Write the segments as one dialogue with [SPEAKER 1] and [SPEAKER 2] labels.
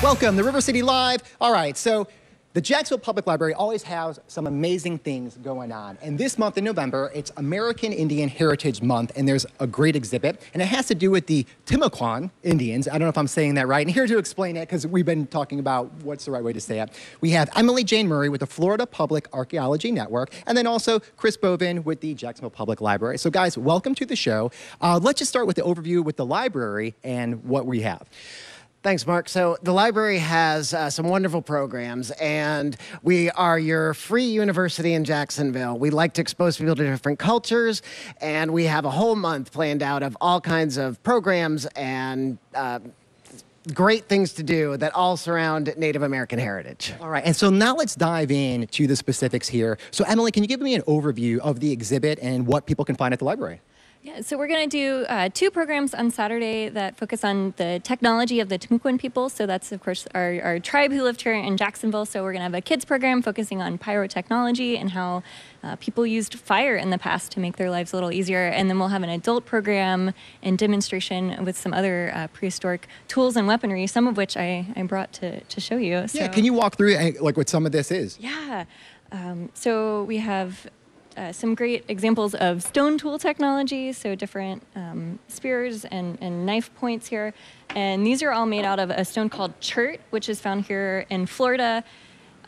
[SPEAKER 1] Welcome to River City Live. All right, so the Jacksonville Public Library always has some amazing things going on. And this month in November, it's American Indian Heritage Month, and there's a great exhibit. And it has to do with the Timucuan Indians. I don't know if I'm saying that right. And here to explain it, because we've been talking about what's the right way to say it, we have Emily Jane Murray with the Florida Public Archaeology Network, and then also Chris Bovin with the Jacksonville Public Library. So guys, welcome to the show. Let's just start with the overview with the library and what we have.
[SPEAKER 2] Thanks, Mark. So the library has some wonderful programs, and we are your free university in Jacksonville. We like to expose people to different cultures, and we have a whole month planned out of all kinds of programs and great things to do that all surround Native American heritage.
[SPEAKER 1] All right, and so now let's dive into the specifics here. So Emily, can you give me an overview of the exhibit and what people can find at the library?
[SPEAKER 3] Yeah, so we're going to do two programs on Saturday that focus on the technology of the Timucuan people. So that's, of course, our tribe who lived here in Jacksonville. So we're going to have a kids program focusing on pyrotechnology and how people used fire in the past to make their lives a little easier. And then we'll have an adult program and demonstration with some other prehistoric tools and weaponry, some of which I brought to show you. So,
[SPEAKER 1] yeah, can you walk through like what some of this is?
[SPEAKER 3] Yeah, so we have some great examples of stone tool technology, so different spears and knife points here. And these are all made out of a stone called chert, which is found here in Florida,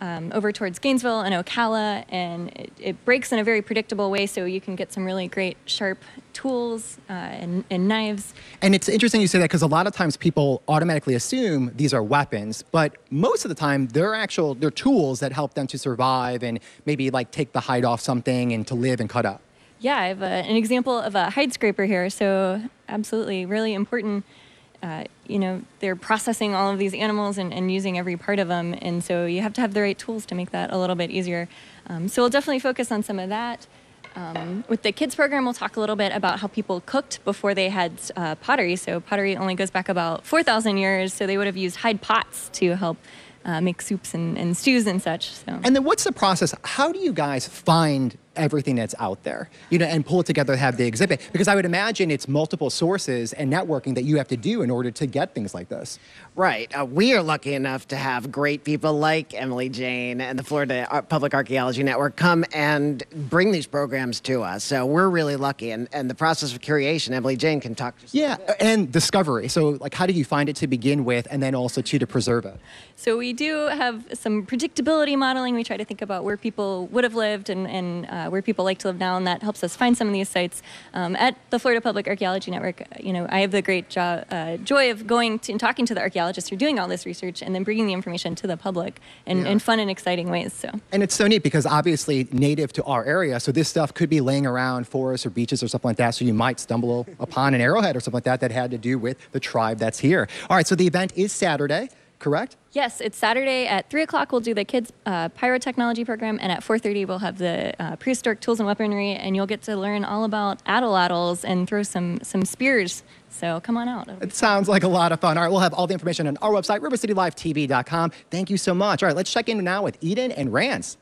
[SPEAKER 3] over towards Gainesville and Ocala. And it breaks in a very predictable way, so you can get some really great sharp tools and knives.
[SPEAKER 1] And it's interesting you say that because a lot of times people automatically assume these are weapons, but most of the time they're tools that help them to survive and maybe like take the hide off something and to live and cut up.
[SPEAKER 3] Yeah, I have an example of a hide scraper here, so absolutely really important. You know, they're processing all of these animals and using every part of them, and so you have to have the right tools to make that a little bit easier. So we'll definitely focus on some of that. With the kids program, we'll talk a little bit about how people cooked before they had pottery. So pottery only goes back about 4,000 years, so they would have used hide pots to help make soups and stews and such. So.
[SPEAKER 1] And then what's the process? How do you guys find everything that's out there, you know, and pull it together to have the exhibit? Because I would imagine it's multiple sources and networking that you have to do in order to get things like this.
[SPEAKER 2] Right. We are lucky enough to have great people like Emily Jane and the Florida Public Archaeology Network come and bring these programs to us. So we're really lucky. And the process of curation, Emily Jane can talk to us.
[SPEAKER 1] Yeah, and discovery. So like, how do you find it to begin with and then also to preserve it?
[SPEAKER 3] So we do have some predictability modeling. We try to think about where people would have lived and where people like to live now, and that helps us find some of these sites. At the Florida Public Archaeology Network, you know, I have the great joy of going to and talking to the archaeologists who are doing all this research and then bringing the information to the public in fun and exciting ways. So.
[SPEAKER 1] And it's so neat because obviously native to our area, so this stuff could be laying around forests or beaches or something like that, so you might stumble upon an arrowhead or something like that that had to do with the tribe that's here. All right, so the event is Saturday, correct?
[SPEAKER 3] Yes, it's Saturday at 3 o'clock. We'll do the kids' pyrotechnology program, and at 4:30 we'll have the prehistoric tools and weaponry, and you'll get to learn all about atlatls and throw some spears. So come on out.
[SPEAKER 1] It sounds like a lot of fun. All right, we'll have all the information on our website, rivercitylivetv.com. Thank you so much. All right, let's check in now with Eden and Rance.